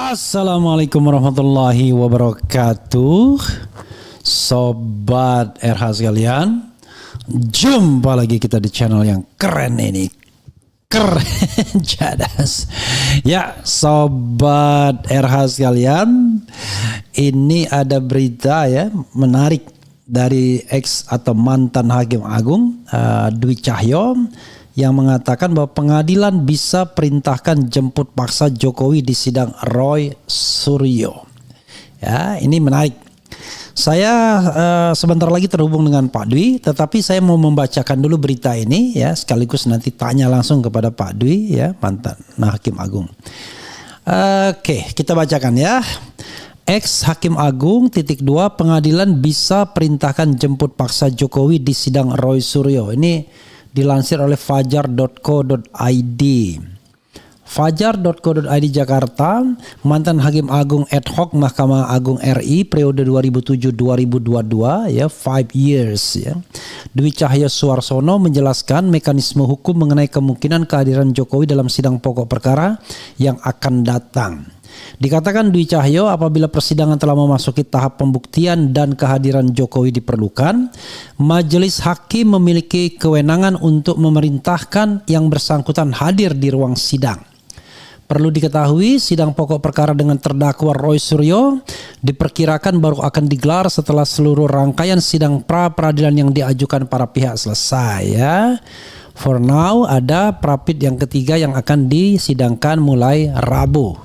Assalamualaikum warahmatullahi wabarakatuh. Sobat RH sekalian, jumpa lagi kita di channel yang keren ini. Keren jadas. Ya, Sobat RH sekalian, ini ada berita ya menarik dari ex atau mantan Hakim Agung Dwi Cahyo yang mengatakan bahwa pengadilan bisa perintahkan jemput paksa Jokowi di sidang Roy Suryo. Ya, ini menarik. Saya sebentar lagi terhubung dengan Pak Dwi, tetapi saya mau membacakan dulu berita ini ya, sekaligus nanti tanya langsung kepada Pak Dwi ya, mantan Hakim Agung. Oke, kita bacakan ya. Ex Hakim Agung (2) pengadilan bisa perintahkan jemput paksa Jokowi di sidang Roy Suryo. Ini dilansir oleh fajar.co.id. Fajar.co.id Jakarta, mantan Hakim Agung ad hoc Mahkamah Agung RI periode 2007-2022 ya, 5 years ya. Dwi Cahyo Suarsono menjelaskan mekanisme hukum mengenai kemungkinan kehadiran Jokowi dalam sidang pokok perkara yang akan datang. Dikatakan Dwi Cahyo, apabila persidangan telah memasuki tahap pembuktian dan kehadiran Jokowi diperlukan, majelis hakim memiliki kewenangan untuk memerintahkan yang bersangkutan hadir di ruang sidang. Perlu diketahui, sidang pokok perkara dengan terdakwa Roy Suryo diperkirakan baru akan digelar setelah seluruh rangkaian sidang pra peradilan yang diajukan para pihak selesai ya. For now ada prapit yang ketiga yang akan disidangkan mulai Rabu.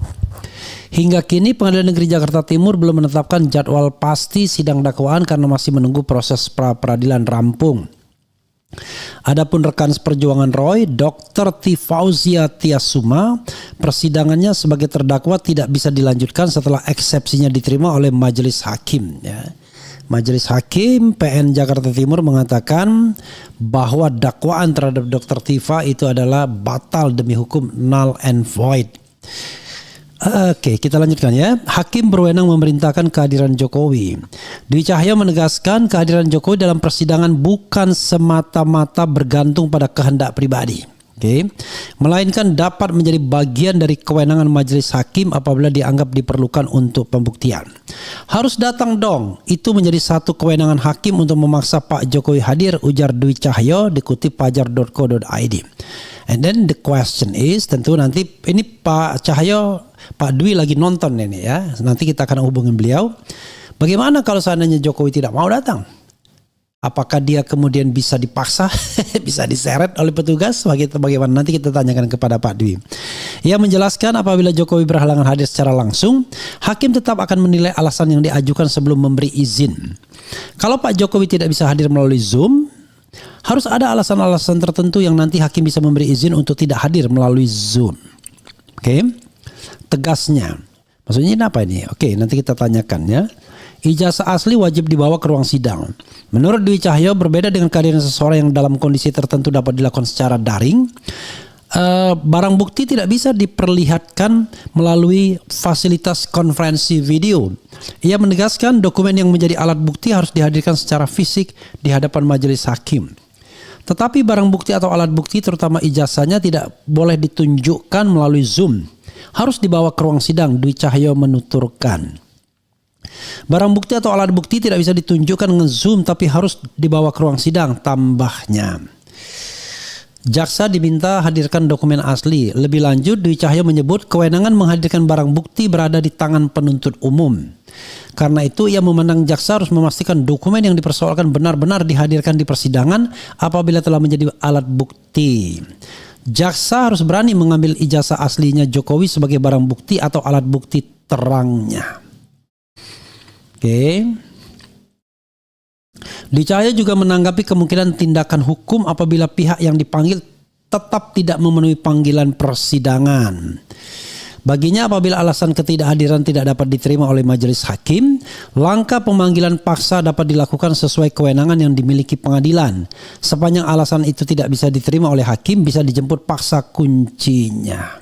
Hingga kini Pengadilan Negeri Jakarta Timur belum menetapkan jadwal pasti sidang dakwaan karena masih menunggu proses pra peradilan rampung. Adapun rekan seperjuangan Roy, Dr. T. Fauzia Tiasuma, persidangannya sebagai terdakwa tidak bisa dilanjutkan setelah eksepsinya diterima oleh majelis hakim. Ya. Majelis Hakim PN Jakarta Timur mengatakan bahwa dakwaan terhadap Dr. Tifa itu adalah batal demi hukum, null and void. Oke, kita lanjutkan ya. Hakim berwenang memerintahkan kehadiran Jokowi. Dwi Cahyo menegaskan kehadiran Jokowi dalam persidangan bukan semata-mata bergantung pada kehendak pribadi. Oke, melainkan dapat menjadi bagian dari kewenangan majelis hakim apabila dianggap diperlukan untuk pembuktian. Harus datang dong, itu menjadi satu kewenangan hakim untuk memaksa Pak Jokowi hadir, ujar Dwi Cahyo dikutip fajar.co.id. And then the question is, tentu nanti ini Pak Cahyo, Pak Dwi lagi nonton ini ya. Nanti kita akan hubungin beliau. Bagaimana kalau seandainya Jokowi tidak mau datang? Apakah dia kemudian bisa dipaksa, bisa diseret oleh petugas? Bagaimana? Nanti kita tanyakan kepada Pak Dwi. Ia menjelaskan apabila Jokowi berhalangan hadir secara langsung, hakim tetap akan menilai alasan yang diajukan sebelum memberi izin. Kalau Pak Jokowi tidak bisa hadir melalui Zoom, harus ada alasan-alasan tertentu yang nanti hakim bisa memberi izin untuk tidak hadir melalui Zoom. Oke, tegasnya. Maksudnya ini apa ini? Oke, nanti kita tanyakan ya. Ijazah asli wajib dibawa ke ruang sidang. Menurut Dwi Cahyo, berbeda dengan kehadiran seseorang yang dalam kondisi tertentu dapat dilakukan secara daring. Barang bukti tidak bisa diperlihatkan melalui fasilitas konferensi video. Ia menegaskan dokumen yang menjadi alat bukti harus dihadirkan secara fisik di hadapan majelis hakim. Tetapi barang bukti atau alat bukti terutama ijazahnya tidak boleh ditunjukkan melalui Zoom. Harus dibawa ke ruang sidang, Dwi Cahyo menuturkan. Barang bukti atau alat bukti tidak bisa ditunjukkan dengan Zoom tapi harus dibawa ke ruang sidang, tambahnya. Jaksa diminta hadirkan dokumen asli. Lebih lanjut, Dwi Cahyo menyebut kewenangan menghadirkan barang bukti berada di tangan penuntut umum. Karena itu ia memandang jaksa harus memastikan dokumen yang dipersoalkan benar-benar dihadirkan di persidangan apabila telah menjadi alat bukti. Jaksa harus berani mengambil ijazah aslinya Jokowi sebagai barang bukti atau alat bukti terangnya. Oke. Dwi Cahyo juga menanggapi kemungkinan tindakan hukum apabila pihak yang dipanggil tetap tidak memenuhi panggilan persidangan. Baginya apabila alasan ketidakhadiran tidak dapat diterima oleh majelis hakim, langkah pemanggilan paksa dapat dilakukan sesuai kewenangan yang dimiliki pengadilan. Sepanjang alasan itu tidak bisa diterima oleh hakim, bisa dijemput paksa kuncinya.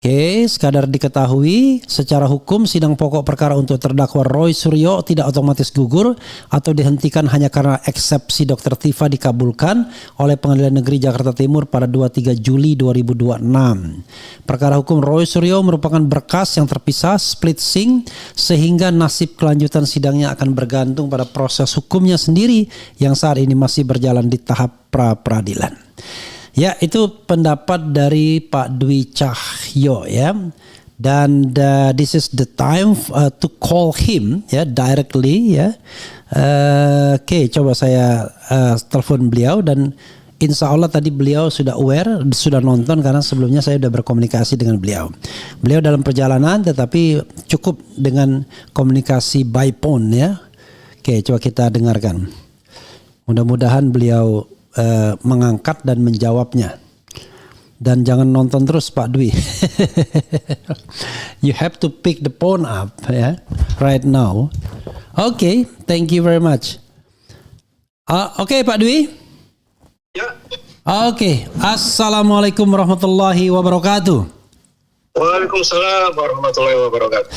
Oke, sekadar diketahui, secara hukum sidang pokok perkara untuk terdakwa Roy Suryo tidak otomatis gugur atau dihentikan hanya karena eksepsi Dr. Tifa dikabulkan oleh Pengadilan Negeri Jakarta Timur pada 23 Juli 2026. Perkara hukum Roy Suryo merupakan berkas yang terpisah split sync sehingga nasib kelanjutan sidangnya akan bergantung pada proses hukumnya sendiri yang saat ini masih berjalan di tahap pra-peradilan. Ya, itu pendapat dari Pak Dwi Cahyo ya. Dan this is the time to call him ya directly ya. Oke, coba saya telepon beliau dan insya Allah tadi beliau sudah aware, sudah nonton karena sebelumnya saya sudah berkomunikasi dengan beliau. Beliau dalam perjalanan tetapi cukup dengan komunikasi by phone ya. Oke, coba kita dengarkan. Mudah-mudahan beliau mengangkat dan menjawabnya. Dan jangan nonton terus Pak Dwi. You have to pick the phone up ya, right now. Okay, thank you very much. Oke, Pak Dwi. Ya. Oke, Assalamualaikum warahmatullahi wabarakatuh. Waalaikumsalam warahmatullahi wabarakatuh.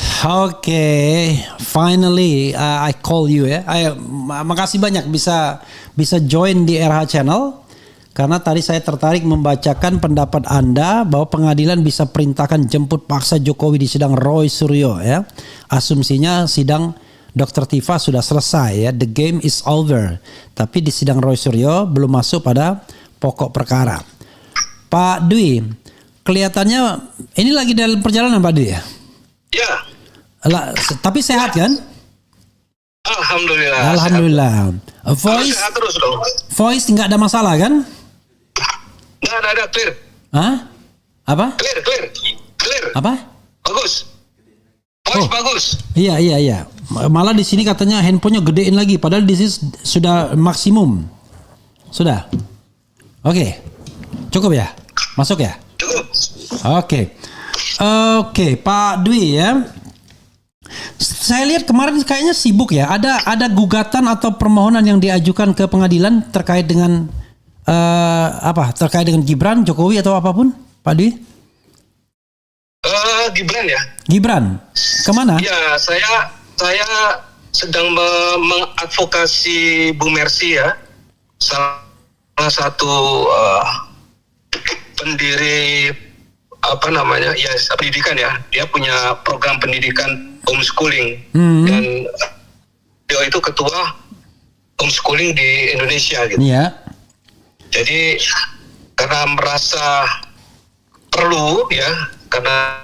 Okay, finally I call you ya. Makasih banyak bisa join di RH Channel karena tadi saya tertarik membacakan pendapat Anda bahwa pengadilan bisa perintahkan jemput paksa Jokowi di sidang Roy Suryo ya. Asumsinya sidang Dr. Tifa sudah selesai ya, the game is over. Tapi di sidang Roy Suryo belum masuk pada pokok perkara. Pak Dwi, kelihatannya ini lagi dalam perjalanan Pak Dwi ya? Ya. Tapi sehat kan? Alhamdulillah. Alhamdulillah. Sehat terus dong. Voice nggak ada masalah kan? Nggak ada, clear. Hah? Apa? Clear. Apa? Bagus. Voice bagus. Iya. Malah di sini katanya handphonenya gedein lagi, padahal di sini sudah maksimum. Sudah. Oke. Cukup ya? Masuk ya? Cukup. Oke, Pak Dwi ya. Saya lihat kemarin kayaknya sibuk ya. Ada gugatan atau permohonan yang diajukan ke pengadilan terkait dengan terkait dengan Gibran, Jokowi atau apapun, Pak Dwi? Gibran ya. Gibran. Kemana? Ya, saya sedang mengadvokasi Bu Mercy ya. Salah satu pendiri pendidikan ya. Dia punya program pendidikan homeschooling dan dia itu ketua homeschooling di Indonesia gitu. Iya. Jadi karena merasa perlu ya, karena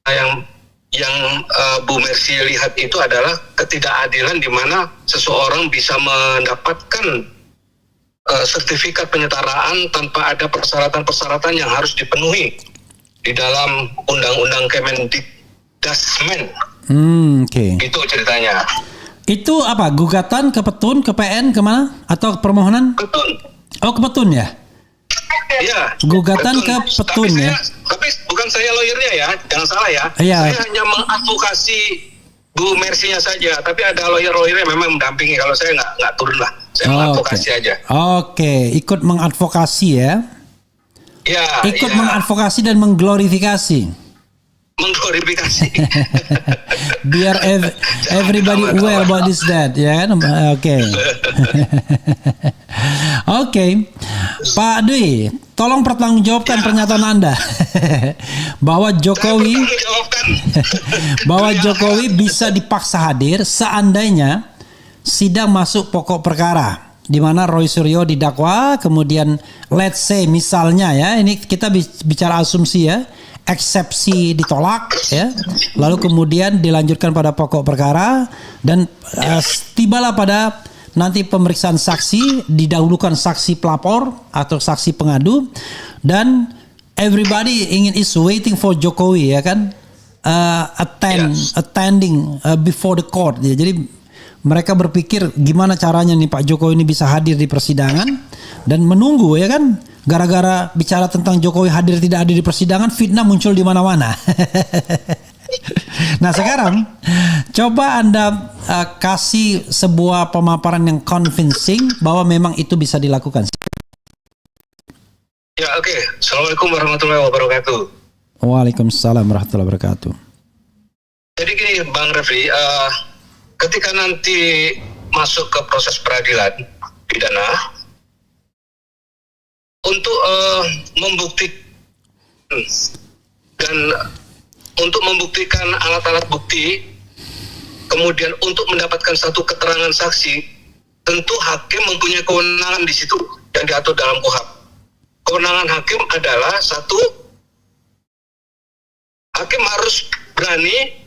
yang Bu Mercy lihat itu adalah ketidakadilan di mana seseorang bisa mendapatkan sertifikat penyetaraan tanpa ada persyaratan-persyaratan yang harus dipenuhi di dalam Undang-Undang Kemendikdasmen. Oke. Itu ceritanya. Itu apa? Gugatan ke Petun, ke PN, kemana? Atau permohonan? Petun. Oh, ke Petun ya? Iya. Gugatan ke Petun ya? Tapi bukan saya lawyernya ya, jangan salah ya. Iya. Saya hanya mengadvokasi Bu Mercy-nya saja, tapi ada lawyer-lawyernya memang mendampingi. Kalau saya nggak turun lah, saya mengadvokasi aja. Oke, ikut mengadvokasi ya? Ya. Ikut mengadvokasi dan mengglorifikasi. Mengglorifikasi. Biar everybody aware about this that ya kan? Oke. Oke. Pak Dwi, tolong pertanggungjawabkan pernyataan Anda bahwa Jokowi bisa dipaksa hadir seandainya sidang masuk pokok perkara di mana Roy Suryo didakwa, kemudian let's say misalnya ya, ini kita bicara asumsi ya, eksepsi ditolak ya, lalu kemudian dilanjutkan pada pokok perkara dan tibalah pada nanti pemeriksaan saksi, didahulukan saksi pelapor atau saksi pengadu, dan everybody is waiting for Jokowi ya kan, attending before the court ya. Jadi mereka berpikir gimana caranya nih Pak Jokowi ini bisa hadir di persidangan dan menunggu ya kan. Gara-gara bicara tentang Jokowi hadir tidak hadir di persidangan, fitnah muncul di mana-mana. Nah sekarang coba Anda kasih sebuah pemaparan yang convincing bahwa memang itu bisa dilakukan. Ya oke. Assalamualaikum warahmatullahi wabarakatuh. Waalaikumsalam warahmatullahi wabarakatuh. Jadi gini Bang Refli, ketika nanti masuk ke proses peradilan pidana, untuk membuktikan alat-alat bukti, kemudian untuk mendapatkan satu keterangan saksi, tentu hakim mempunyai kewenangan di situ yang diatur dalam KUHP. Kewenangan hakim adalah satu, hakim harus berani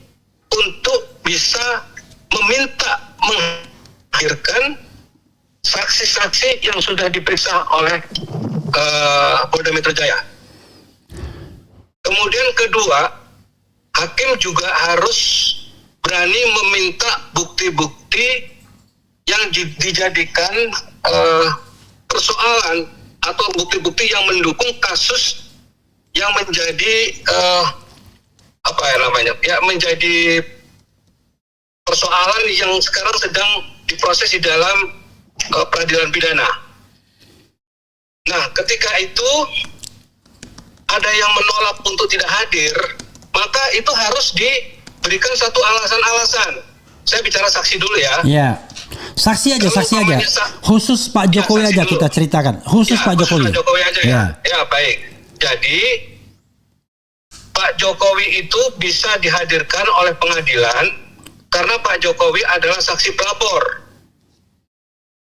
untuk bisa meminta menghadirkan saksi-saksi yang sudah diperiksa oleh Polda Metro Jaya. Kemudian kedua, hakim juga harus berani meminta bukti-bukti yang dijadikan persoalan atau bukti-bukti yang mendukung kasus yang menjadi menjadi persoalan yang sekarang sedang diproses di dalam peradilan pidana. Nah, ketika itu ada yang menolak untuk tidak hadir, maka itu harus diberikan satu alasan-alasan. Saya bicara saksi dulu ya. Ya, saksi aja. Khusus Pak Jokowi aja dulu. Kita ceritakan. Khusus Pak Jokowi. Pak Jokowi aja ya. Ya, baik. Jadi Pak Jokowi itu bisa dihadirkan oleh pengadilan karena Pak Jokowi adalah saksi pelapor.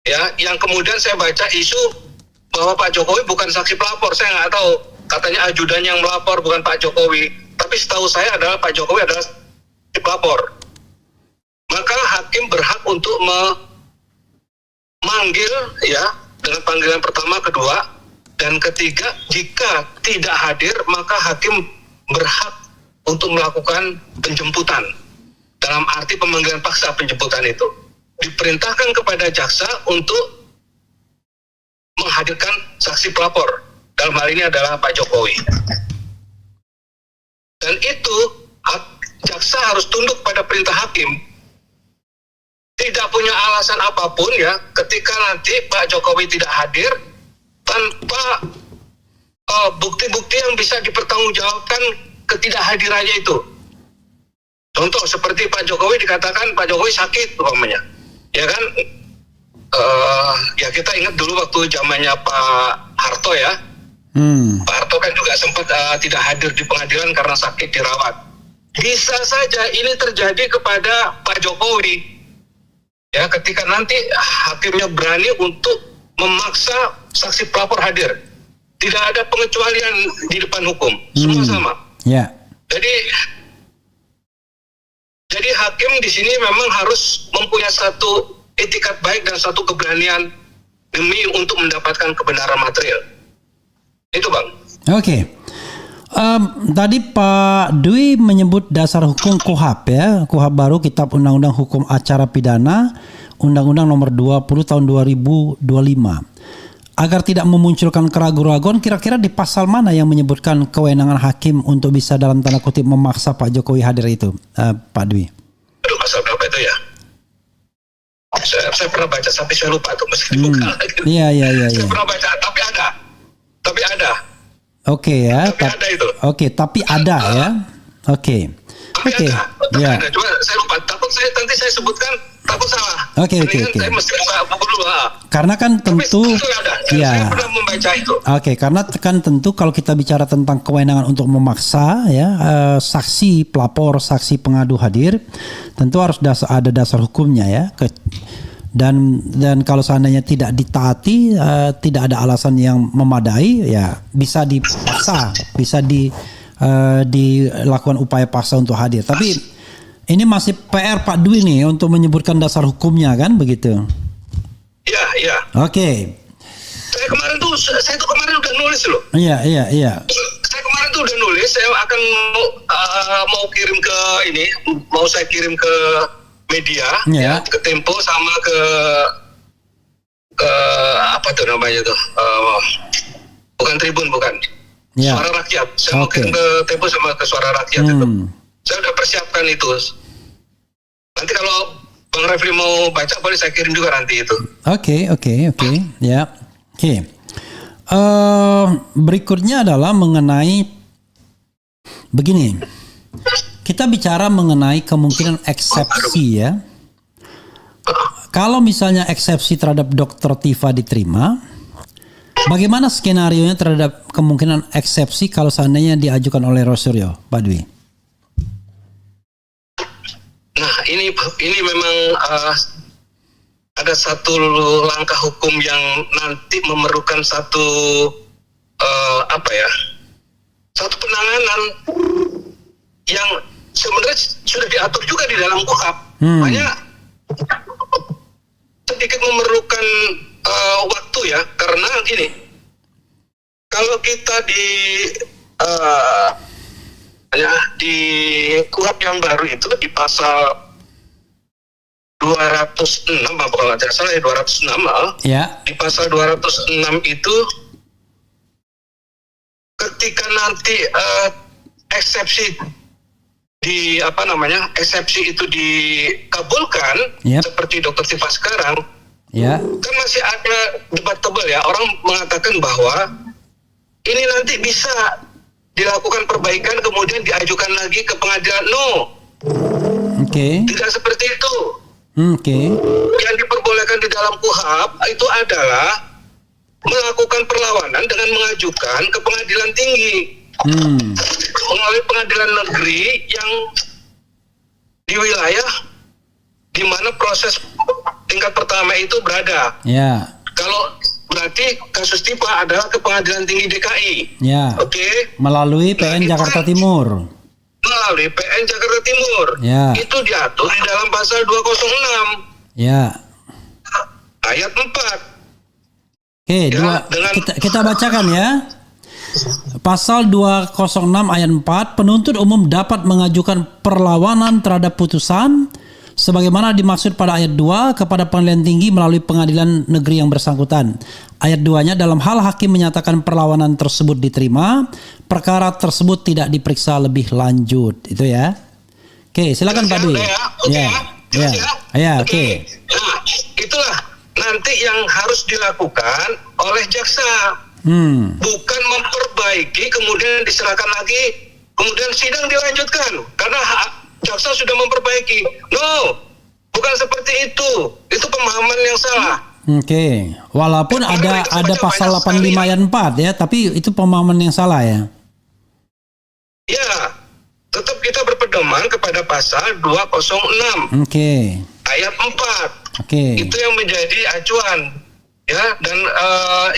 Ya, yang kemudian saya baca isu bahwa Pak Jokowi bukan saksi pelapor. Saya nggak tahu. Katanya ajudan yang melapor, bukan Pak Jokowi. Tapi setahu saya adalah Pak Jokowi adalah saksi pelapor. Maka hakim berhak untuk memanggil ya dengan panggilan pertama, kedua, dan ketiga. Jika tidak hadir, maka hakim berhak untuk melakukan penjemputan. Dalam arti pemanggilan paksa penjemputan itu. Diperintahkan kepada jaksa untuk menghadirkan saksi pelapor. Dalam hal ini adalah Pak Jokowi. Dan itu jaksa harus tunduk pada perintah hakim. Tidak punya alasan apapun ya ketika nanti Pak Jokowi tidak hadir tanpa bukti-bukti yang bisa dipertanggungjawabkan ketidakhadirannya itu. Contoh seperti Pak Jokowi dikatakan Pak Jokowi sakit umpamanya. Ya kan, ya kita ingat dulu waktu zamannya Pak Harto ya. Pak Harto kan juga sempat tidak hadir di pengadilan karena sakit dirawat. Bisa saja ini terjadi kepada Pak Jokowi. Ya, ketika nanti hakimnya berani untuk memaksa saksi pelapor hadir. Tidak ada pengecualian di depan hukum. Semua sama. Yeah. Jadi hakim di sini memang harus mempunyai satu etikat baik dan satu keberanian demi untuk mendapatkan kebenaran material. Itu Bang. Oke. Tadi Pak Dwi menyebut dasar hukum KUHP ya. KUHP baru Kitab Undang-Undang Hukum Acara Pidana Undang-Undang Nomor 20 Tahun 2025. Agar tidak memunculkan keraguan-keraguan, kira-kira di pasal mana yang menyebutkan kewenangan hakim untuk bisa dalam tanda kutip memaksa Pak Jokowi hadir itu, Pak Dwi? Aduh, pasal berapa itu ya? Saya pernah baca, tapi saya lupa tuh. Mesti buka lagi. Iya. Saya pernah baca, tapi ada. Oke ya. Tapi ada itu. Oke, tapi ada ya. Oke. Ada. Cuma saya lupa. Takut nanti saya sebutkan, takut salah. Oke. Saya mesti buka buku dulu. Karena kan tentu saya pernah membaca itu. Oke, karena kan tentu kalau kita bicara tentang kewenangan untuk memaksa ya saksi pelapor, saksi pengadu hadir, tentu harus ada dasar hukumnya ya. Dan kalau seandainya tidak ditaati, tidak ada alasan yang memadai, ya bisa dipaksa, bisa dilakukan upaya paksa untuk hadir. Tapi ini masih PR Pak Dwi nih untuk menyebutkan dasar hukumnya kan begitu? Iya. Oke. Saya tuh kemarin udah nulis loh. Iya. Saya kemarin tuh udah nulis, saya akan mau kirim ke ini, mau saya kirim ke media, ya, ke Tempo sama ke apa tuh namanya tuh, bukan Tribun, bukan. Ya. Suara Rakyat. Saya mau kirim ke Tempo sama ke Suara Rakyat itu. Saya udah persiapkan itu. Nanti kalau Bang Refli mau baca boleh saya kirim juga nanti itu. Oke. Ya. Oke. Berikutnya adalah mengenai begini. Kita bicara mengenai kemungkinan eksepsi ya. Kalau misalnya eksepsi terhadap Dr. Tifa diterima, bagaimana skenarionya terhadap kemungkinan eksepsi kalau seandainya diajukan oleh Rosario, Pak Dwi? Nah, ini memang ada satu langkah hukum yang nanti memerlukan satu satu penanganan yang sebenarnya sudah diatur juga di dalam KUHP. Hanya sedikit memerlukan waktu ya, karena gini, kalau kita di KUHP yang baru itu di pasal 206 kalau nggak salah ya, 206 ya. Di pasal 206 itu ketika nanti eksepsi eksepsi itu dikabulkan, Yep. seperti Dr. Tifa sekarang, Ya. kan masih ada debat tebal ya, orang mengatakan bahwa ini nanti bisa dilakukan perbaikan kemudian diajukan lagi ke pengadilan. No, Oke. tidak seperti itu. Oke. Yang diperbolehkan di dalam KUHP itu adalah melakukan perlawanan dengan mengajukan ke pengadilan tinggi melalui pengadilan negeri yang di wilayah di mana proses tingkat pertama itu berada. Ya. Kalau berarti kasus Tifa adalah ke pengadilan tinggi DKI. Ya. Oke. Melalui PN Jakarta Timur. Melalui PN Jakarta Timur. Ya. Itu diatur di dalam pasal 206 Ya. ayat 4. Oke, Ya, kita bacakan ya. Pasal 206 ayat 4, penuntut umum dapat mengajukan perlawanan terhadap putusan sebagaimana dimaksud pada ayat 2 kepada pengadilan tinggi melalui pengadilan negeri yang bersangkutan. Ayat 2-nya, dalam hal hakim menyatakan perlawanan tersebut diterima, perkara tersebut tidak diperiksa lebih lanjut. Itu ya. Oke, silakan Pak Dwi. Ya, oke. Nah, itulah nanti yang harus dilakukan oleh jaksa. Bukan memperbaiki kemudian diserahkan lagi, kemudian sidang dilanjutkan karena jaksa sudah memperbaiki. No, bukan seperti itu. Itu pemahaman yang salah. Oke. Walaupun ada pasal 85 ayat 4 ya, tapi itu pemahaman yang salah ya. Ya, tetap kita berpedoman kepada pasal 206 Oke. ayat 4. Oke. Itu yang menjadi acuan ya, dan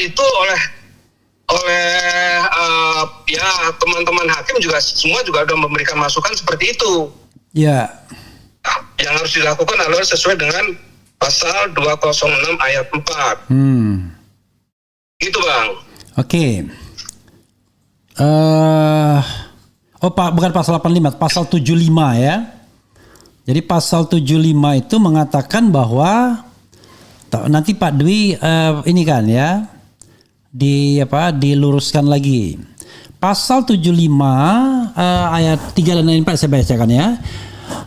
itu oleh teman-teman hakim juga semua juga sudah memberikan masukan seperti itu. Ya. Yang harus dilakukan adalah sesuai dengan pasal 206 ayat 4. Gitu Bang. Oke. Bukan pasal 85, pasal 75 ya. Jadi pasal 75 itu mengatakan bahwa nanti Pak Dwi ini kan ya diluruskan lagi. Pasal 75 ayat 3 dan 4 saya bacakan ya.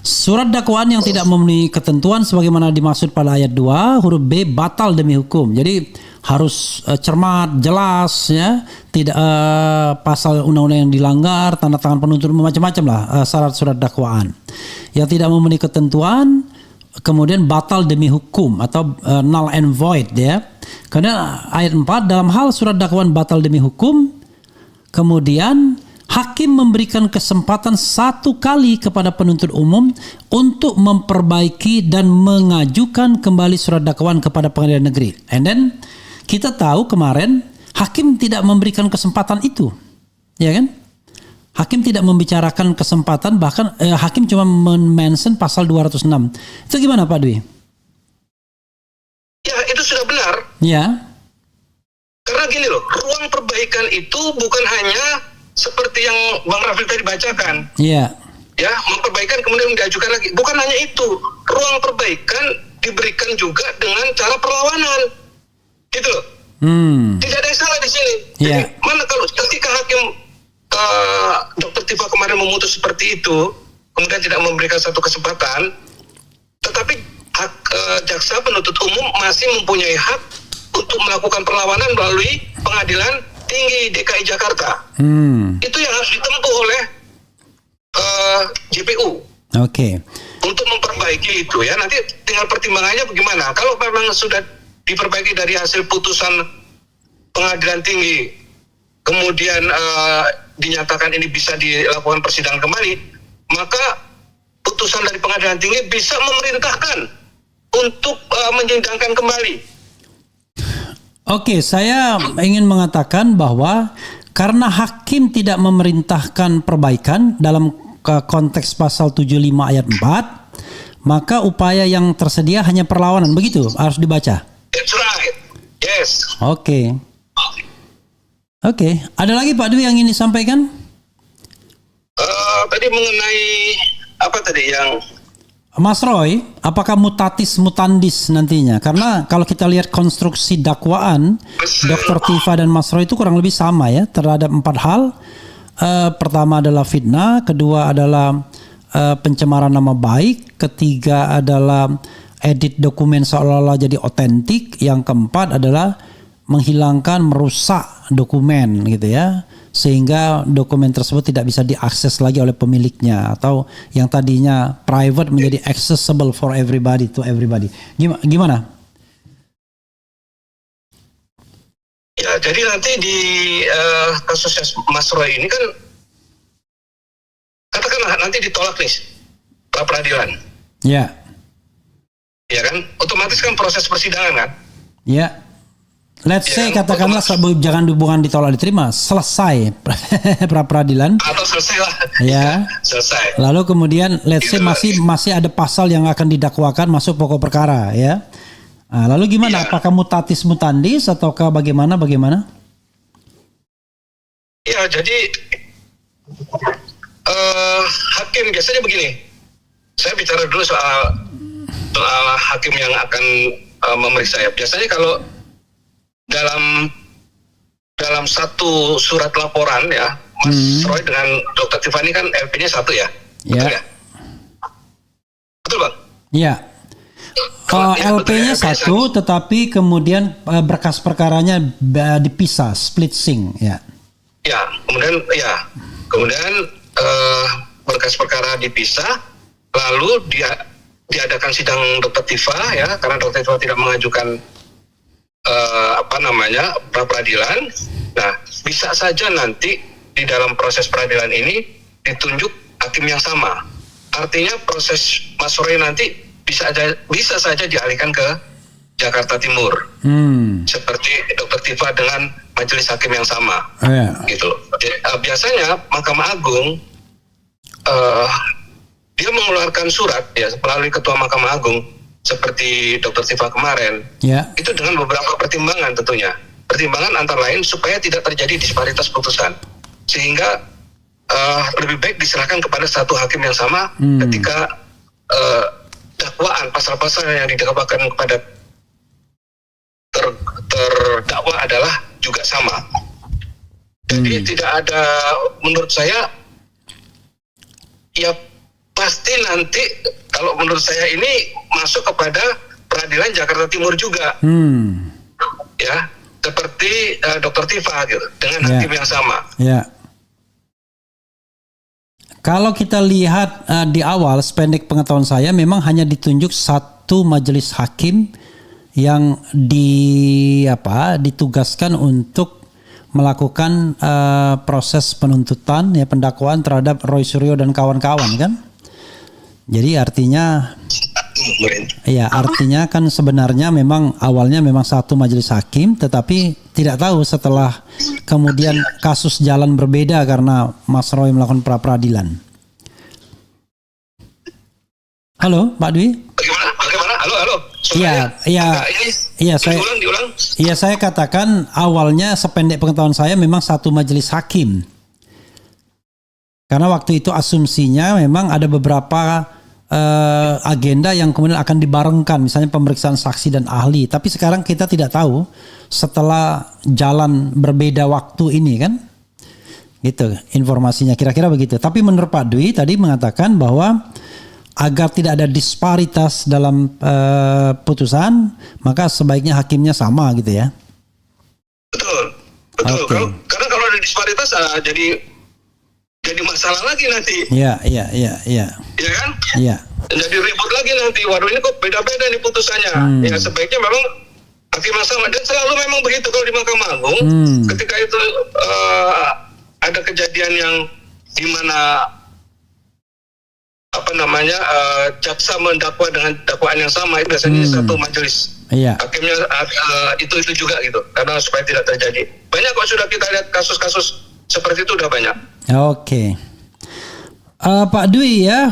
Surat dakwaan yang tidak memenuhi ketentuan sebagaimana dimaksud pada ayat 2 huruf B batal demi hukum. Jadi harus cermat, jelas ya, tidak pasal undang-undang yang dilanggar, tanda tangan penuntut macam-macam lah syarat surat dakwaan. Yang tidak memenuhi ketentuan kemudian batal demi hukum atau null and void ya. Karena ayat 4 dalam hal surat dakwaan batal demi hukum, kemudian hakim memberikan kesempatan satu kali kepada penuntut umum untuk memperbaiki dan mengajukan kembali surat dakwaan kepada pengadilan negeri. And then kita tahu kemarin hakim tidak memberikan kesempatan itu, ya kan? Hakim tidak membicarakan kesempatan, bahkan hakim cuma mention pasal 206. Itu gimana Pak Dwi? Ya, itu sudah benar. Ya. Karena gini loh, ruang perbaikan itu bukan hanya seperti yang Bang Raffi tadi bacakan. Iya. Ya, memperbaikan kemudian diajukan lagi. Bukan hanya itu. Ruang perbaikan diberikan juga dengan cara perlawanan. Gitu loh. Tidak ada yang salah di sini. Iya. Jadi, mana kalau ketika hakim Dr. Tifa kemarin memutus seperti itu, kemudian tidak memberikan satu kesempatan, tetapi jaksa penuntut umum masih mempunyai hak untuk melakukan perlawanan melalui pengadilan tinggi DKI Jakarta. Itu yang harus ditempuh oleh JPU Oke. untuk memperbaiki itu ya. Nanti tinggal pertimbangannya bagaimana. Kalau memang sudah diperbaiki dari hasil putusan pengadilan tinggi, kemudian dinyatakan ini bisa dilakukan persidangan kembali, maka putusan dari pengadilan tinggi bisa memerintahkan untuk menyidangkan kembali. Oke, saya ingin mengatakan bahwa karena hakim tidak memerintahkan perbaikan dalam konteks pasal 75 ayat 4, maka upaya yang tersedia hanya perlawanan. Begitu harus dibaca. That's right. Yes. Oke. Ada lagi Pak Dwi yang ingin disampaikan? Tadi mengenai apa tadi yang Mas Roy, apakah mutatis mutandis nantinya? Karena kalau kita lihat konstruksi dakwaan Dr. Tifa dan Mas Roy itu kurang lebih sama ya terhadap 4 hal. Pertama adalah fitnah, kedua adalah pencemaran nama baik, ketiga adalah edit dokumen seolah-olah jadi otentik, yang keempat adalah menghilangkan, merusak dokumen gitu ya, sehingga dokumen tersebut tidak bisa diakses lagi oleh pemiliknya, atau yang tadinya private menjadi accessible for everybody to everybody. Gimana? ya, jadi nanti di kasusnya Mas Roy ini kan katakanlah nanti ditolak nih pra peradilan, Ya. ya kan? Otomatis kan proses persidangan kan? Ya. Let's say Ya, katakanlah jangan bukan ditolak diterima, selesai pra peradilan. Atau selesai lah. Ya. Selesai. Lalu kemudian let's say masih ada pasal yang akan didakwakan masuk pokok perkara ya. Nah, lalu gimana? Ya. Apakah mutatis mutandis ataukah bagaimana? Ya, jadi hakim biasanya begini. Saya bicara dulu soal hakim yang akan memeriksa ya. Biasanya kalau dalam satu surat laporan ya, Mas Roy dengan Dr. Tiffany kan LP-nya satu ya, betul ya? Betul Bang? Iya. LP-nya LP satu, tetapi kemudian berkas perkaranya dipisah, split sync ya. Ya, kemudian berkas perkara dipisah, lalu diadakan sidang Dr. Tifa ya, karena Dr. Tifa tidak mengajukan pra peradilan. Nah, bisa saja nanti di dalam proses peradilan ini ditunjuk hakim yang sama. Artinya proses Mas Roy nanti bisa saja dialihkan ke Jakarta Timur. Seperti Dr. Tifa dengan majelis hakim yang sama. Gitu. Biasanya Mahkamah Agung dia mengeluarkan surat ya melalui Ketua Mahkamah Agung seperti Dr. Tifa kemarin, itu dengan beberapa pertimbangan tentunya. Pertimbangan antara lain supaya tidak terjadi disparitas putusan, sehingga lebih baik diserahkan kepada satu hakim yang sama ketika dakwaan pasal-pasal yang didakwakan kepada terdakwa adalah juga sama. Jadi tidak ada, menurut saya, ya pasti nanti kalau menurut saya ini masuk kepada peradilan Jakarta Timur juga, ya seperti Dr. Tifa gitu dengan hakim yang sama. Ya. Kalau kita lihat di awal sependek pengetahuan saya memang hanya ditunjuk satu majelis hakim yang ditugaskan untuk melakukan proses penuntutan ya pendakwaan terhadap Roy Suryo dan kawan-kawan kan. Jadi artinya kan sebenarnya memang awalnya memang satu majelis hakim, tetapi tidak tahu setelah kemudian kasus jalan berbeda karena Mas Roy melakukan pra peradilan. Halo, Pak Dwi? Bagaimana? Halo. Iya, saya katakan awalnya sependek pengetahuan saya memang satu majelis hakim. Karena waktu itu asumsinya memang ada beberapa agenda yang kemudian akan dibarengkan, misalnya pemeriksaan saksi dan ahli. Tapi sekarang kita tidak tahu setelah jalan berbeda waktu ini kan, gitu informasinya kira-kira begitu. Tapi menurut Pak Dwi tadi mengatakan bahwa agar tidak ada disparitas dalam putusan, maka sebaiknya hakimnya sama gitu ya. Betul. Okay. Karena kalau ada disparitas jadi jadi masalah lagi nanti. Iya. Ya kan? Iya. Jadi ribut lagi nanti. Waduh, ini kok beda-beda nih putusannya. Ya sebaiknya memang hakim yang sama, dan selalu memang begitu kalau di Mahkamah Agung. Ketika itu ada kejadian yang di mana jaksa mendakwa dengan dakwaan yang sama, itu biasanya satu majelis. Iya. Hakimnya itu juga gitu, karena supaya tidak terjadi. Banyak kok sudah kita lihat kasus-kasus seperti itu, udah banyak. Oke. Pak Dwi ya,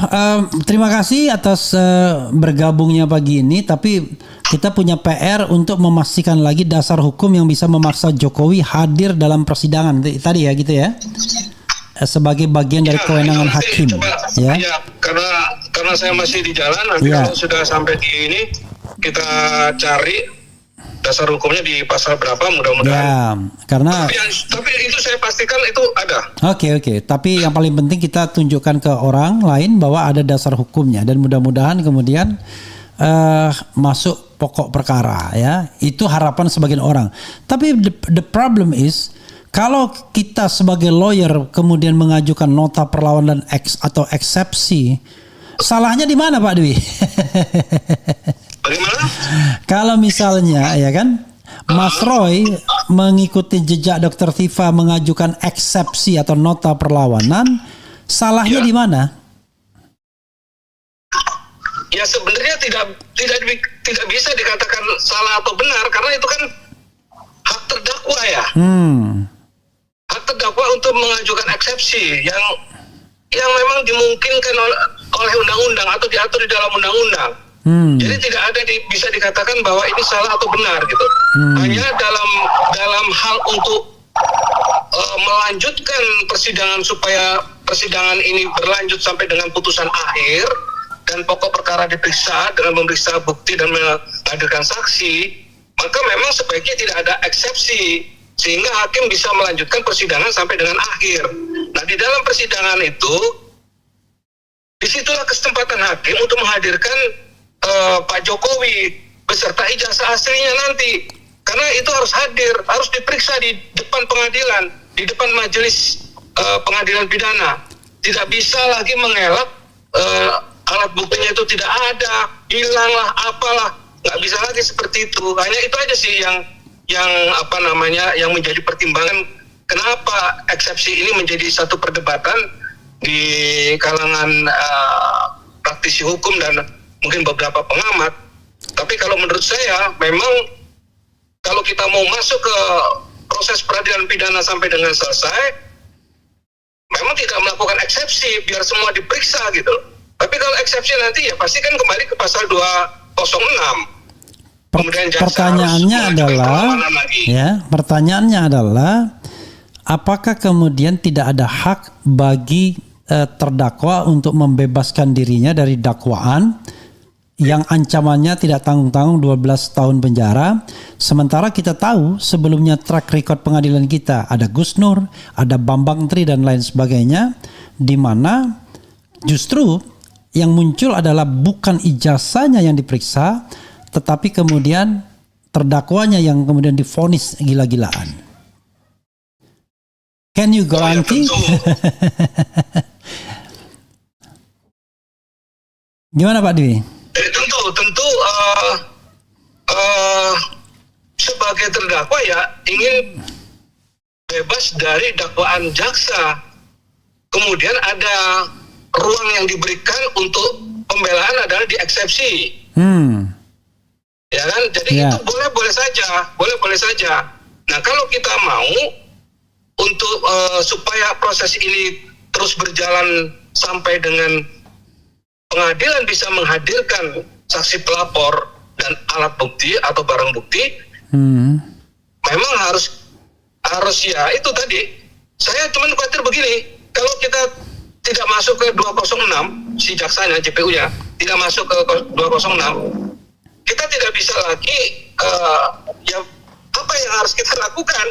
terima kasih atas bergabungnya pagi ini. Tapi kita punya PR untuk memastikan lagi dasar hukum yang bisa memaksa Jokowi hadir dalam persidangan tadi ya, gitu ya, sebagai bagian dari kewenangan hakim. Ya, karena saya masih di jalan. Nanti kalau sudah sampai di ini, kita cari dasar hukumnya di pasal berapa, mudah-mudahan. Ya, karena tapi itu saya pastikan itu ada. Oke. Tapi yang paling penting kita tunjukkan ke orang lain bahwa ada dasar hukumnya, dan mudah-mudahan kemudian masuk pokok perkara ya. Itu harapan sebagian orang. Tapi the problem is, kalau kita sebagai lawyer kemudian mengajukan nota perlawanan atau eksepsi, salahnya di mana Pak Dwi? Bagaimana? Kalau misalnya ya kan, Mas Roy mengikuti jejak Dr. Tifa mengajukan eksepsi atau nota perlawanan, salahnya di mana? Ya sebenarnya tidak bisa dikatakan salah atau benar, karena itu kan hak terdakwa ya. Hak terdakwa untuk mengajukan eksepsi yang memang dimungkinkan oleh undang-undang atau diatur di dalam undang-undang. Jadi tidak ada bisa dikatakan bahwa ini salah atau benar gitu. Hanya dalam hal untuk melanjutkan persidangan supaya persidangan ini berlanjut sampai dengan putusan akhir dan pokok perkara diperiksa dengan memeriksa bukti dan menghadirkan saksi, maka memang sebaiknya tidak ada eksepsi sehingga hakim bisa melanjutkan persidangan sampai dengan akhir. Nah, di dalam persidangan itu disitulah kesempatan hakim untuk menghadirkan Pak Jokowi beserta ijazah aslinya nanti, karena itu harus hadir, harus diperiksa di depan pengadilan, di depan majelis pengadilan pidana. Tidak bisa lagi mengelak alat buktinya itu tidak ada, hilanglah, apalah, nggak bisa lagi seperti itu. Hanya itu aja sih yang menjadi pertimbangan kenapa eksepsi ini menjadi satu perdebatan di kalangan praktisi hukum dan mungkin beberapa pengamat. Tapi kalau menurut saya, memang kalau kita mau masuk ke proses peradilan pidana sampai dengan selesai, memang tidak melakukan eksepsi, biar semua diperiksa gitu. Tapi kalau eksepsi nanti ya pasti kan kembali ke pasal 206. Pertanyaannya adalah apakah kemudian tidak ada hak bagi terdakwa untuk membebaskan dirinya dari dakwaan yang ancamannya tidak tanggung-tanggung 12 tahun penjara, sementara kita tahu sebelumnya track record pengadilan kita ada Gus Nur, ada Bambang Tri dan lain sebagainya, di mana justru yang muncul adalah bukan ijazahnya yang diperiksa, tetapi kemudian terdakwanya yang kemudian divonis gila-gilaan. Can you guarantee? Gimana Pak Dwi? Tentu sebagai terdakwa ya ingin bebas dari dakwaan jaksa. Kemudian ada ruang yang diberikan untuk pembelaan adalah di eksepsi. Ya kan? Jadi itu boleh saja. Nah, kalau kita mau untuk supaya proses ini terus berjalan sampai dengan pengadilan bisa menghadirkan saksi pelapor dan alat bukti atau barang bukti, memang harus ya itu tadi. Saya cuma khawatir begini, kalau kita tidak masuk ke 206, si jaksanya, JPU-nya tidak masuk ke 206, kita tidak bisa lagi apa yang harus kita lakukan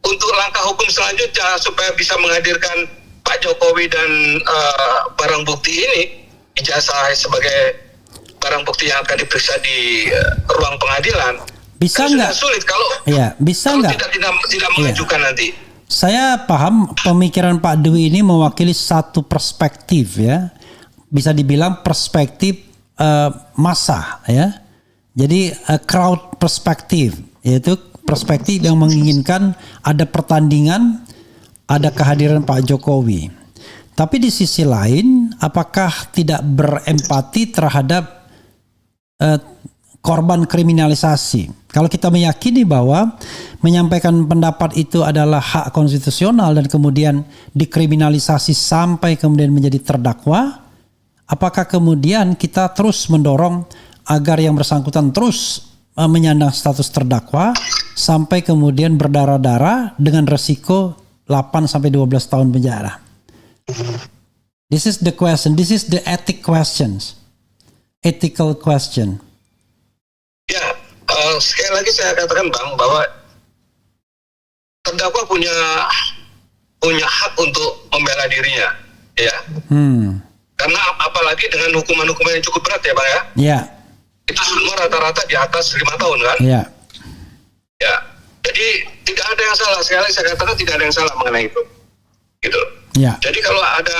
untuk langkah hukum selanjutnya supaya bisa menghadirkan Pak Jokowi dan barang bukti ini, ijazah sebagai barang bukti yang akan diperiksa di ruang pengadilan. Bisa nggak? Sulit kalau bisa nggak? Tidak mengajukan nanti. Saya paham pemikiran Pak Dwi ini mewakili satu perspektif ya, bisa dibilang perspektif massa ya. Jadi crowd perspektif, yaitu perspektif yang menginginkan ada pertandingan, ada kehadiran Pak Jokowi. Tapi di sisi lain, apakah tidak berempati terhadap korban kriminalisasi? Kalau kita meyakini bahwa menyampaikan pendapat itu adalah hak konstitusional dan kemudian dikriminalisasi sampai kemudian menjadi terdakwa, apakah kemudian kita terus mendorong agar yang bersangkutan terus menyandang status terdakwa sampai kemudian berdarah-darah dengan resiko 8 sampai 12 tahun penjara? This is the question. This is the ethical question. Ya, sekali lagi saya katakan Bang bahwa terdakwa punya hak untuk membela dirinya, ya. Karena apalagi dengan hukuman-hukuman yang cukup berat ya Bang ya. Ya. Itu semua rata-rata di atas 5 tahun kan. Ya. Ya. Jadi tidak ada yang salah. Sekali lagi saya katakan tidak ada yang salah mengenai itu. Gitu. Ya. Jadi kalau ada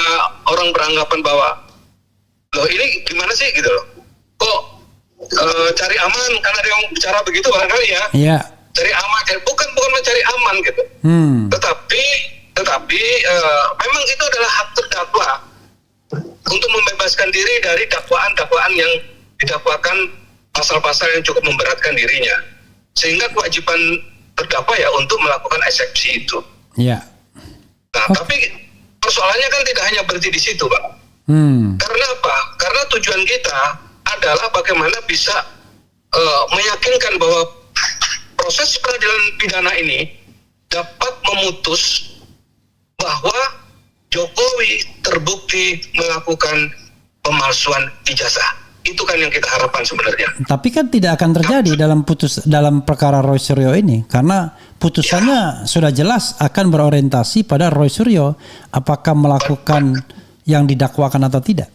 orang beranggapan bahwa loh ini gimana sih gitu loh. Kok cari aman karena ada yang bicara begitu barangkali ya. Iya. Cari aman, bukan mencari aman gitu. Tetapi memang itu adalah hak terdakwa untuk membebaskan diri dari dakwaan-dakwaan yang didakwakan pasal-pasal yang cukup memberatkan dirinya. Sehingga kewajiban terdakwa ya untuk melakukan eksepsi itu. Iya. Nah, tapi persoalannya kan tidak hanya berhenti di situ, Pak. Karena apa? Karena tujuan kita adalah bagaimana bisa meyakinkan bahwa proses peradilan pidana ini dapat memutus bahwa Jokowi terbukti melakukan pemalsuan ijazah. Itu kan yang kita harapkan sebenarnya. Tapi kan tidak akan terjadi dalam perkara Roy Suryo ini, karena putusannya sudah jelas akan berorientasi pada Roy Suryo apakah melakukan yang didakwakan atau tidak.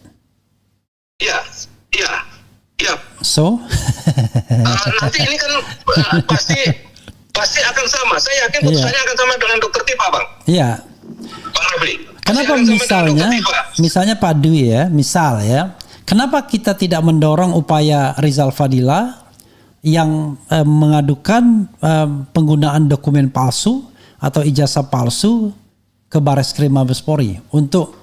Iya. So, nanti ini kan pasti akan sama. Saya yakin putusannya akan sama dengan Dr. Tipa, Bang. Iya. Bang Refli. Kenapa misalnya Pak Dwi ya, misal ya, kenapa kita tidak mendorong upaya Rizal Fadila yang mengadukan penggunaan dokumen palsu atau ijazah palsu ke Bareskrim Mabes Polri untuk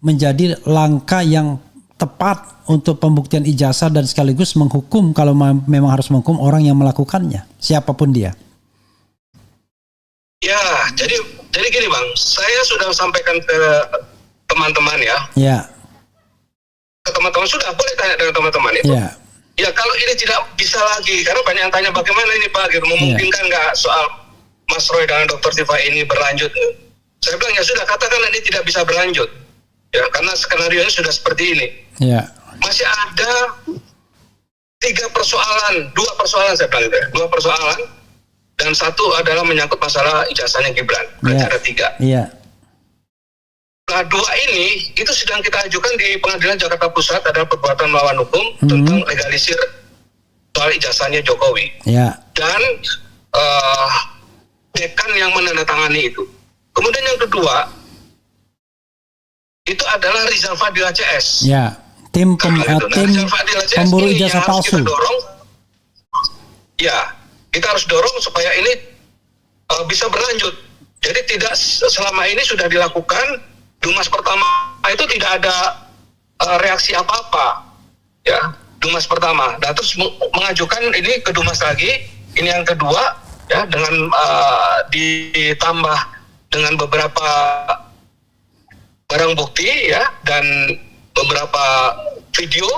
menjadi langkah yang tepat untuk pembuktian ijazah dan sekaligus menghukum kalau memang harus menghukum orang yang melakukannya, siapapun dia. Ya, jadi gini Bang, saya sudah sampaikan ke teman-teman ya. Ya. Ke teman-teman sudah boleh tanya dengan teman-teman itu. Ya. Ya kalau ini tidak bisa lagi, karena banyak yang tanya bagaimana ini Pak, gitu, memungkinkan nggak soal Mas Roy dengan Dr. Tifa ini berlanjut? Saya bilang ya sudah, katakan ini tidak bisa berlanjut. Ya, karena skenario ini sudah seperti ini. Ya. Masih ada 2 persoalan saya bilang gitu ya. 2 persoalan, dan 1 adalah menyangkut masalah ijazahnya Gibran. Ya. Ada 3. Iya. Nah 2 ini itu sedang kita ajukan di Pengadilan Jakarta Pusat, adalah perbuatan melawan hukum tentang legalisir soal ijazahnya Jokowi. Ya. Dan dekan yang menandatangani itu. Kemudian yang kedua itu adalah Rizal Fadila CS. Ya, tim pemburu ijazah palsu. Kita harus dorong supaya ini bisa berlanjut. Jadi tidak selama ini sudah dilakukan, Dumas pertama itu tidak ada reaksi apa-apa. Ya, Dumas pertama. Dan terus mengajukan ini ke Dumas lagi, ini yang kedua, ya, dengan ditambah dengan beberapa barang bukti ya, dan beberapa video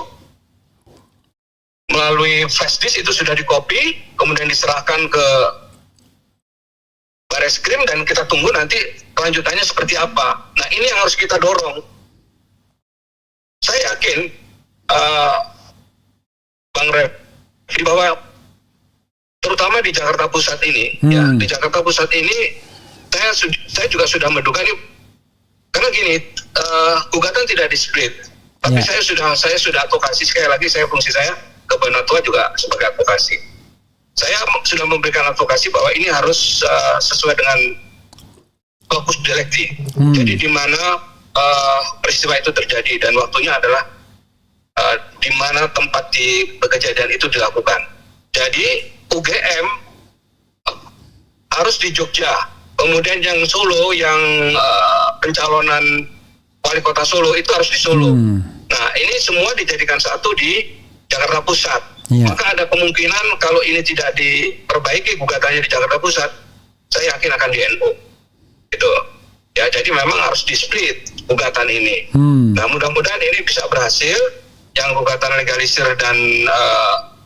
melalui flash disk itu sudah dikopi, kemudian diserahkan ke Bareskrim, dan kita tunggu nanti kelanjutannya seperti apa. Nah ini yang harus kita dorong. Saya yakin Bang Refli bahwa terutama di Jakarta Pusat ini, ya, di Jakarta Pusat ini saya juga sudah menduga ini. Karena gini, gugatan tidak di-split, tapi saya sudah advokasi, sekali lagi fungsi saya ke Banatua juga sebagai advokasi. Saya sudah memberikan advokasi bahwa ini harus sesuai dengan lokus delicti. Jadi di mana peristiwa itu terjadi dan waktunya adalah di mana tempat di kejadian itu dilakukan. Jadi UGM harus di Jogja. Kemudian yang Solo, yang pencalonan wali kota Solo itu harus di Solo. Nah, ini semua dijadikan satu di Jakarta Pusat. Maka ada kemungkinan kalau ini tidak diperbaiki gugatannya di Jakarta Pusat, saya yakin akan di NU. Gitu. Ya, jadi memang harus di-split gugatan ini. Nah, mudah-mudahan ini bisa berhasil. Yang gugatan legalisir dan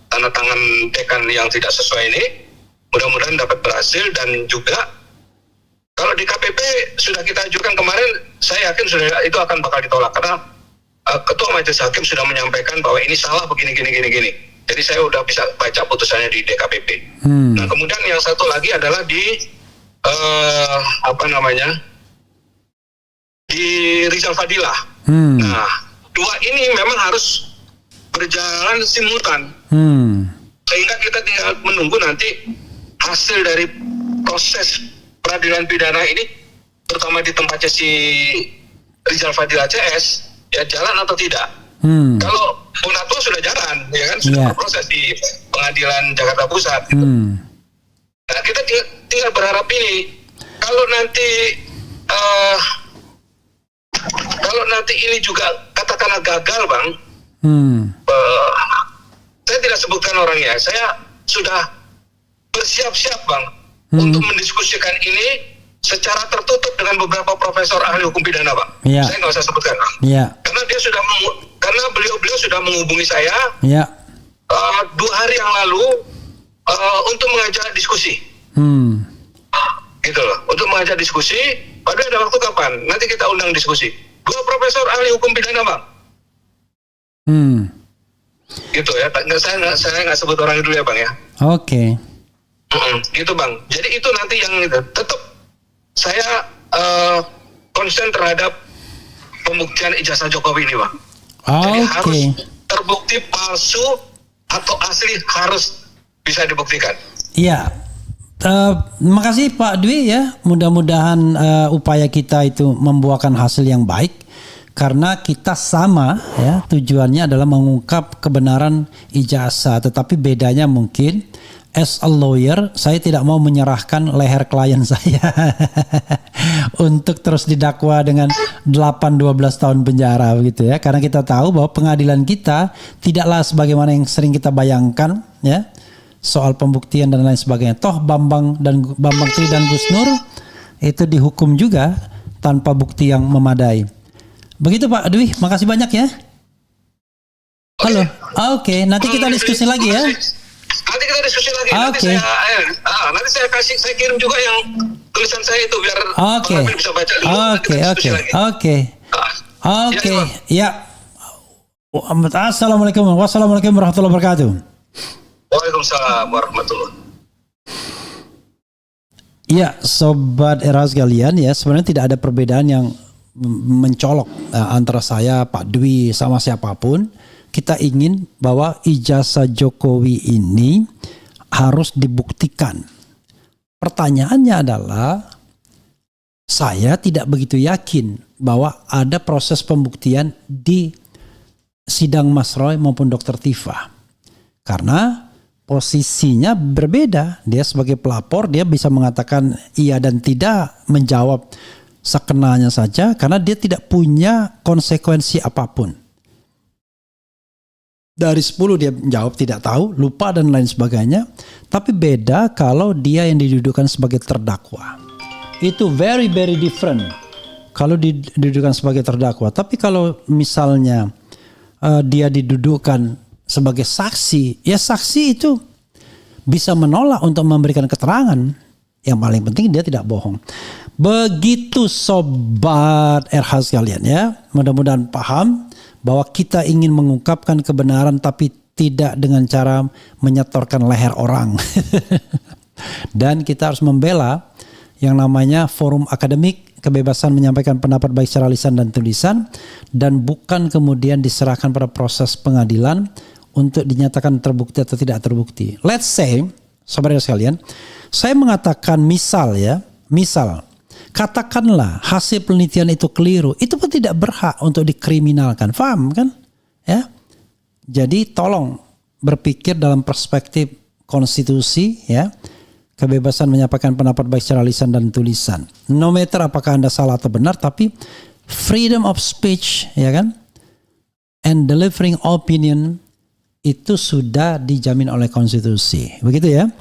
tanda tangan dekan yang tidak sesuai ini, mudah-mudahan dapat berhasil. Dan juga kalau di KPP sudah kita ajukan kemarin, saya yakin sudah itu akan bakal ditolak karena Ketua Majelis Hakim sudah menyampaikan bahwa ini salah begini. Jadi saya udah bisa baca putusannya di DKPP. Nah, kemudian yang satu lagi adalah di di Rizal Fadilah. Nah, dua ini memang harus berjalan simultan. Sehingga kita tinggal menunggu nanti hasil dari proses peradilan pidana ini, terutama di tempatnya si Rizal Fadilah CS, ya jalan atau tidak. Kalau Bonatua sudah jalan, ya kan, sudah berproses di pengadilan Jakarta Pusat. Nah, kita tinggal berharap ini, kalau nanti ini juga katakanlah gagal, Bang. Saya tidak sebutkan orangnya, saya sudah bersiap-siap, Bang, untuk mendiskusikan ini secara tertutup dengan beberapa profesor ahli hukum pidana, Bang. Saya nggak usah sebutkan, Bang. Karena dia sudah beliau sudah menghubungi saya 2 hari yang lalu untuk mengajak diskusi. Gitu loh, untuk mengajak diskusi. Padahal ada waktu kapan? Nanti kita undang diskusi. 2 profesor ahli hukum pidana, Bang. Gitu ya. Saya nggak sebut orang dulu ya, Bang ya. Oke. Gitu, Bang. Jadi itu nanti yang itu. Tetap saya konsen terhadap pembuktian ijazah Jokowi ini, Bang. Jadi harus terbukti palsu atau asli, harus bisa dibuktikan. Iya. Terima kasih Pak Dwi ya. Mudah-mudahan upaya kita itu membuahkan hasil yang baik, karena kita sama ya, tujuannya adalah mengungkap kebenaran ijazah. Tetapi bedanya mungkin, as a lawyer, saya tidak mau menyerahkan leher klien saya untuk terus didakwa dengan 8-12 tahun penjara begitu ya. Karena kita tahu bahwa pengadilan kita tidaklah sebagaimana yang sering kita bayangkan ya, soal pembuktian dan lain sebagainya. Toh Bambang Tri dan Gus Nur itu dihukum juga tanpa bukti yang memadai. Begitu Pak Dwi, makasih banyak ya. Halo. Oke, nanti kita diskusi lagi ya. Nanti kita diskusi lagi. Nanti saya kirim juga yang tulisan saya itu biar orang bisa baca dulu. Oke. Ya. Assalamualaikum warahmatullahi wabarakatuh. Waalaikumsalam warahmatullahi. Ya, sobat era sekalian ya, sebenarnya tidak ada perbedaan yang mencolok antara saya, Pak Dwi, sama siapapun. Kita ingin bahwa ijazah Jokowi ini harus dibuktikan. Pertanyaannya adalah, saya tidak begitu yakin bahwa ada proses pembuktian di sidang Mas Roy maupun Dr. Tifa. Karena posisinya berbeda. Dia sebagai pelapor, dia bisa mengatakan iya dan tidak, menjawab sekenanya saja, karena dia tidak punya konsekuensi apapun. Dari 10 dia jawab tidak tahu, lupa dan lain sebagainya. Tapi beda kalau dia yang didudukkan sebagai terdakwa. Itu very different kalau didudukkan sebagai terdakwa. Tapi kalau misalnya dia didudukkan sebagai saksi, ya saksi itu bisa menolak untuk memberikan keterangan. Yang paling penting dia tidak bohong. Begitu sobat RH sekalian ya. Mudah-mudahan paham bahwa kita ingin mengungkapkan kebenaran tapi tidak dengan cara menyetorkan leher orang. Dan kita harus membela yang namanya forum akademik, kebebasan menyampaikan pendapat baik secara lisan dan tulisan, dan bukan kemudian diserahkan pada proses pengadilan untuk dinyatakan terbukti atau tidak terbukti. Let's say, sobat sekalian, saya mengatakan misal katakanlah hasil penelitian itu keliru, itu pun tidak berhak untuk dikriminalkan. Paham kan? Ya. Jadi tolong berpikir dalam perspektif konstitusi, ya. Kebebasan menyampaikan pendapat baik secara lisan dan tulisan. No matter apakah Anda salah atau benar, tapi freedom of speech, ya kan? And delivering opinion itu sudah dijamin oleh konstitusi. Begitu ya.